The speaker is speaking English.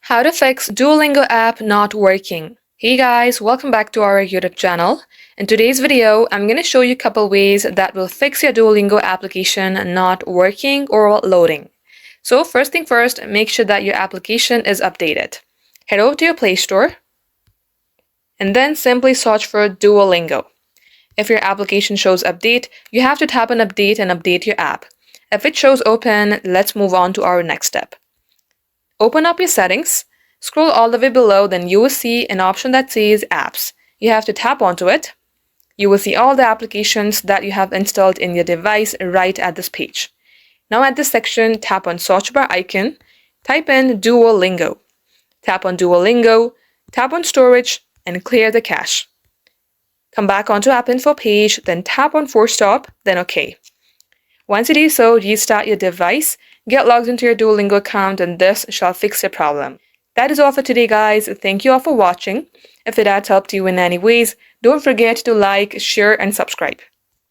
How to fix Duolingo app not working. Hey guys, welcome back to our YouTube channel. In today's video, I'm going to show you a couple ways that will fix your Duolingo application not working or loading. So first thing first, make sure that your application is updated. Head over to your Play Store and then simply search for Duolingo. If your application shows update, you have to tap on update and update your app. If it shows open, let's move on to our next step. Open up your settings, scroll all the way below, then you will see an option that says Apps. You have to tap onto it. You will see all the applications that you have installed in your device right at this page. Now at this section, tap on search bar icon, type in Duolingo. Tap on Duolingo, tap on Storage, and clear the cache. Come back onto App Info page, then tap on Force Stop, then OK. Once you do so, restart your device, get logged into your Duolingo account, and this shall fix your problem. That is all for today, guys. Thank you all for watching. If it has helped you in any ways, don't forget to like, share, and subscribe.